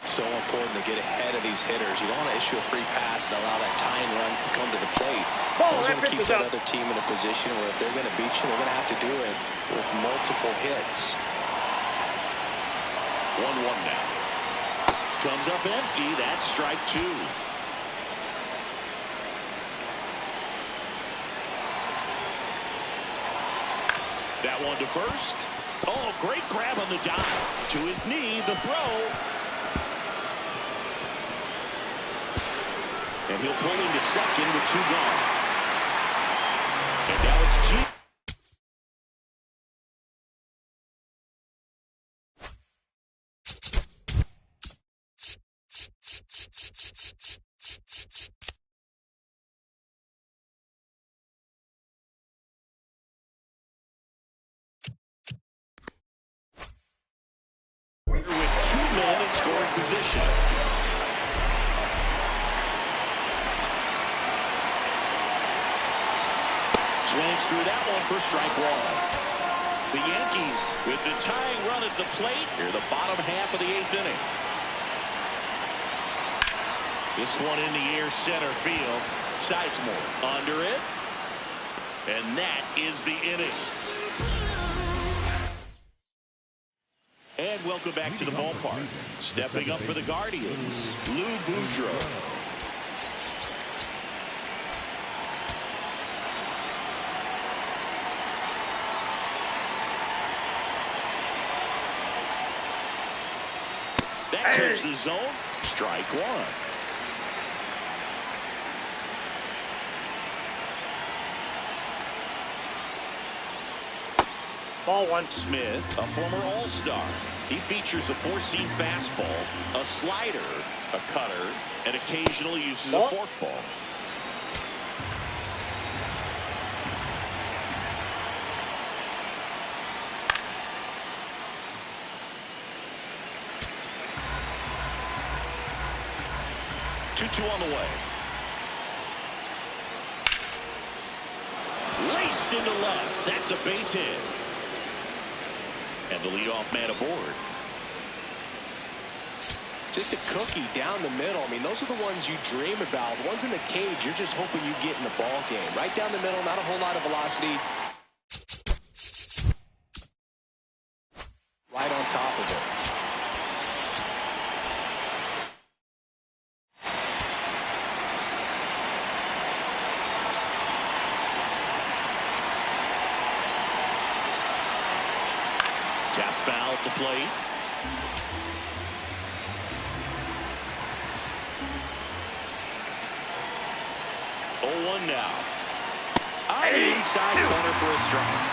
So important to get ahead of these hitters. You don't want to issue a free pass and allow that tying run to come to the plate. Ball, Those are that going to keep pitch is that up. other team in a position where if they're going to beat you, they're going to have to do it with multiple hits. 1-1 now. Comes up empty. That's strike 2. That one to first. Oh, great grab on the dive. To his knee, the throw. And he'll pull into second with 2 gone. And now it's G. With 2 men in scoring position. Swings through that one for strike 1. The Yankees with the tying run at the plate here, the bottom half of the 8th inning. This one in the air, center field. Sizemore under it. And that is the inning. And welcome back to the ballpark. Stepping up for the Guardians, Lou Boudreau. That clears the zone. Strike 1. Ball 1. Smith, a former All-Star. He features a 4-seam fastball, a slider, a cutter, and occasionally uses a forkball. Two on the way. Raced into left. That's a base hit. And the leadoff man aboard. Just a cookie down the middle. I mean, those are the ones you dream about. The ones in the cage, you're just hoping you get in the ball game. Right down the middle, not a whole lot of velocity. Right on top of it. Tap foul at the plate. Oh, 1 now. On the inside corner for a strike.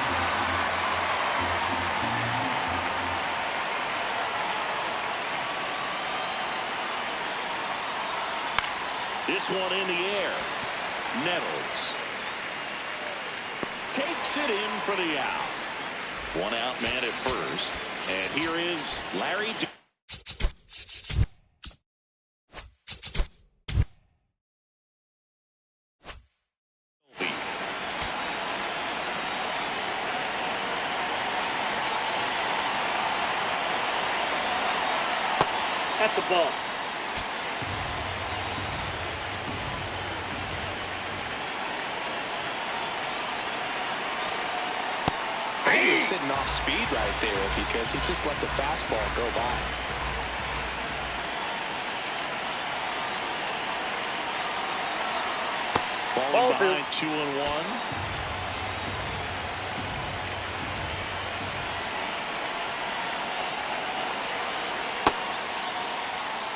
This one in the air. Nettles. Takes it in for the out. 1 out man at first. And here is Larry. That's the ball. He was sitting off speed right there because he just let the fastball go by. Falling behind 2-1.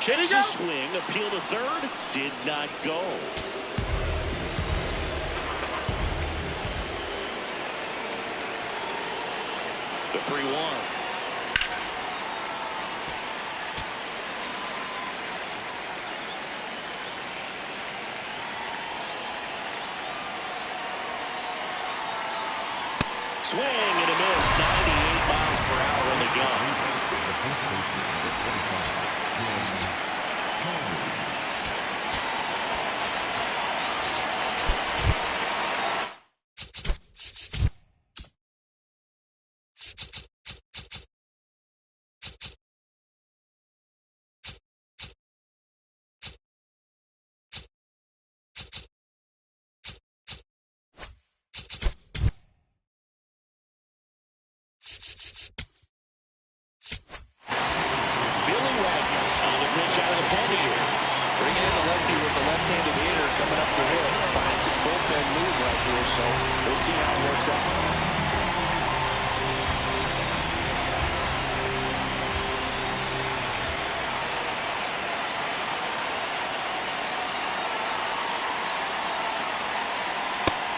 Did he go? Swing, appeal to third, did not go. The 3-1. Swing and a miss. 98 miles per hour in the gun.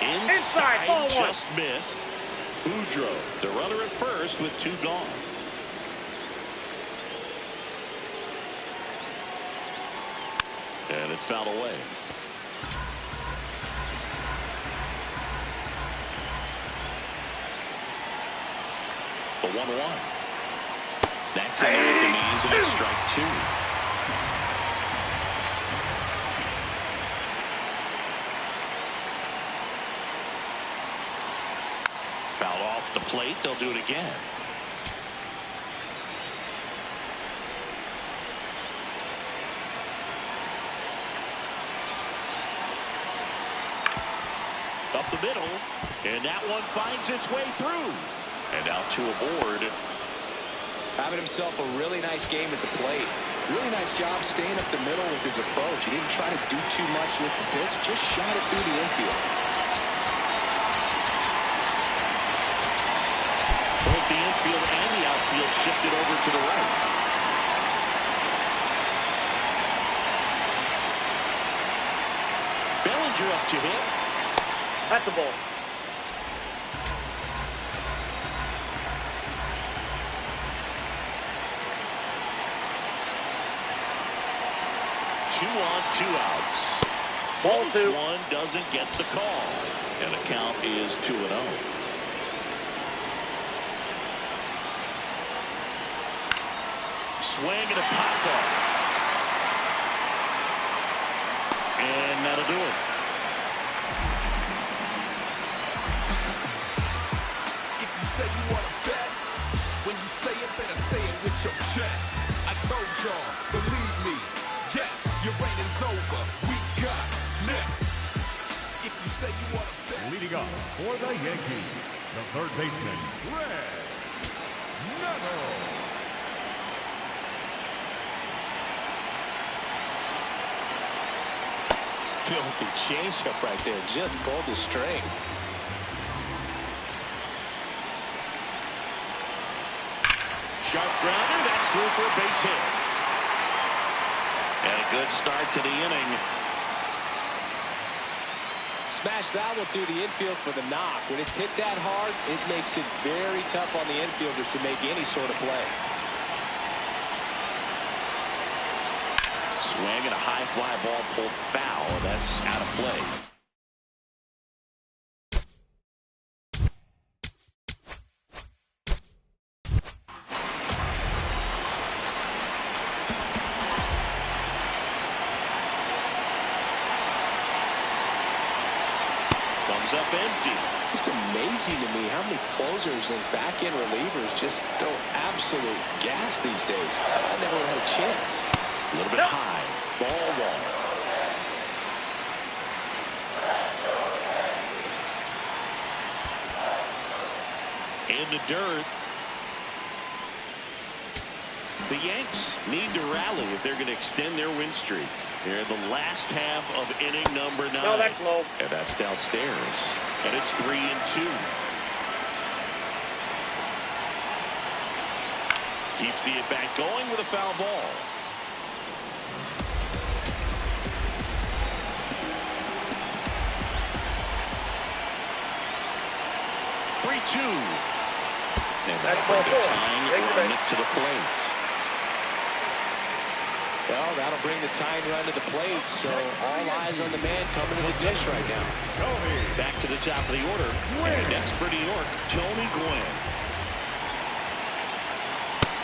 Inside, ball 1. Just missed. Boudreaux, the runner at first with 2 gone. And it's fouled away. The 1-1. That's in at the knees, and it's strike 2. Foul off the plate. They'll do it again. Up the middle, and that one finds its way through. And out to aboard. Having himself a really nice game at the plate. Really nice job staying up the middle with his approach. He didn't try to do too much with the pitch, just shot it through the infield. Both the infield and the outfield shifted over to the right. Bellinger up to hit. That's the ball. Two on, 2 outs. Ball 2. This one doesn't get the call. And the count is 2-0. Swing and a pop off. And that'll do it. y'all, believe me. Yes, your reign is over. We got next. If you say you want to bet. Leading up for the Yankees, the third baseman, Red Neville. Filthy changeup right there. Just pulled the string. Sharp grounder. That's through for a base hit. And a good start to the inning. Smash that one through the infield for the knock. When it's hit that hard, it makes it very tough on the infielders to make any sort of play. Swing and a high fly ball pulled foul. That's out of play. Comes up empty. Just amazing to me how many closers and back-end relievers just throw absolute gas these days. I never had a chance. A little bit high. Ball one. In the dirt. The Yanks need to rally if they're going to extend their win streak. They're in the last half of inning number 9. No, that's low. And that's downstairs. And it's 3-2. Keeps the at-bat going with a foul ball. And that'll bring the tying run to the plate. Well, that'll bring the tying run to the plate, so all eyes on the man coming to the dish right now. Back to the top of the order. And next for New York, Tony Gwynn.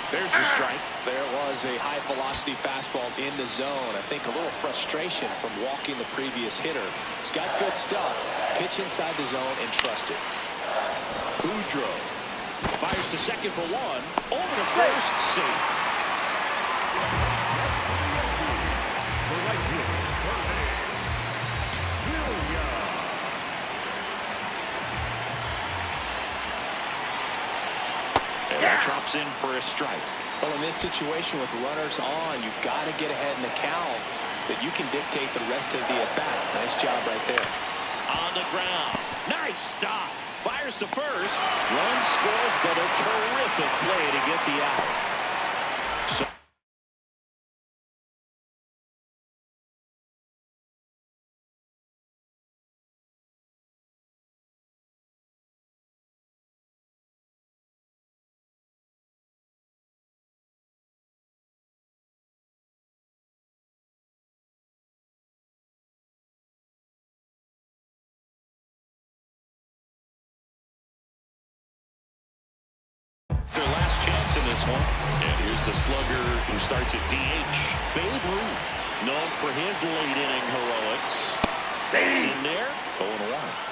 There's the strike. There was a high-velocity fastball in the zone. I think a little frustration from walking the previous hitter. He's got good stuff. Pitch inside the zone and trust it. Boudreaux fires to second for one. Over to first, safe. The right fielder, And that drops in for a strike. Well, in this situation with runners on, you've got to get ahead in the count so that you can dictate the rest of the at-bat. Nice job right there. On the ground. Nice stop. Fires to first. Run scores, but a terrific play to get the out. So their last chance in this one. And here's the slugger who starts at DH. Babe Ruth, known for his late inning heroics. That's in there. 0-1.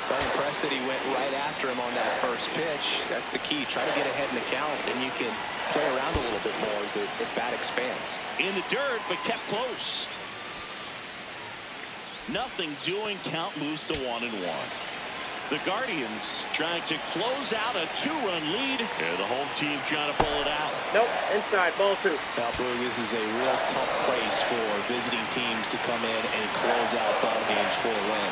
Well, impressed that he went right after him on that first pitch. That's the key. Try to get ahead in the count, and you can play around a little bit more as the bat expands. In the dirt, but kept close. Nothing doing. Count moves to 1-1. The Guardians trying to close out a 2-run lead. And the home team trying to pull it out. Nope, inside, ball 2. Now, Boog, this is a real tough place for visiting teams to come in and close out ball games for a win.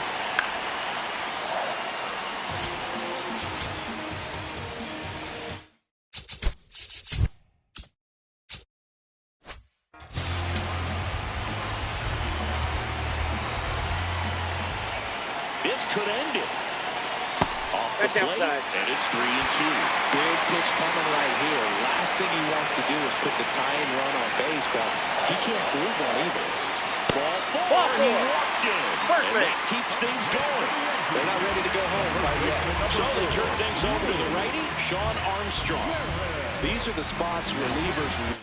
This could end it. That's outside. And it's 3-2. Big pitch coming right here. Last thing he wants to do is put the tying run on base, but he can't prove one either. Ball 4. He walked in. And that keeps things going. They're not ready to go home quite yet. So they turn things over to the righty, Sean Armstrong. These are the spots relievers.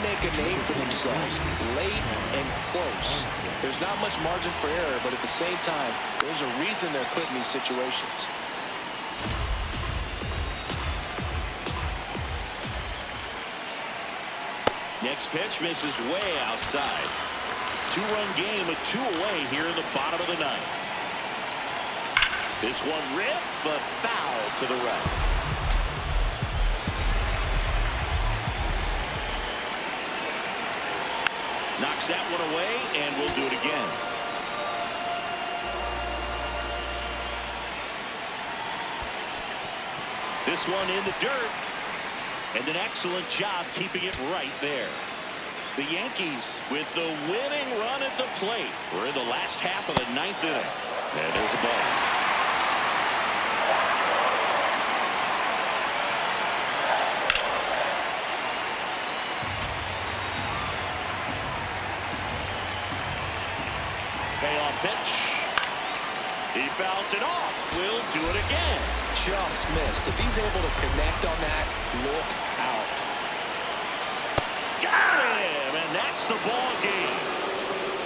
Make a name for themselves late and close. There's not much margin for error, but at the same time, there's a reason they're put in these situations. Next pitch misses way outside. Two-run game with 2 away here in the bottom of the 9th. This one ripped, but foul to the right. Knocks that one away, and we'll do it again. This one in the dirt. And an excellent job keeping it right there. The Yankees with the winning run at the plate. We're in the last half of the 9th inning. And there's a ball. Payoff pitch. He fouls it off. We'll do it again. Just missed. If he's able to connect on that, look out. Got him, and that's the ball game.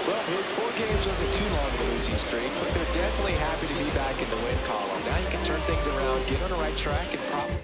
Well, 4 games wasn't too long of a losing streak, but they're definitely happy to be back in the win column. Now you can turn things around, get on the right track, and probably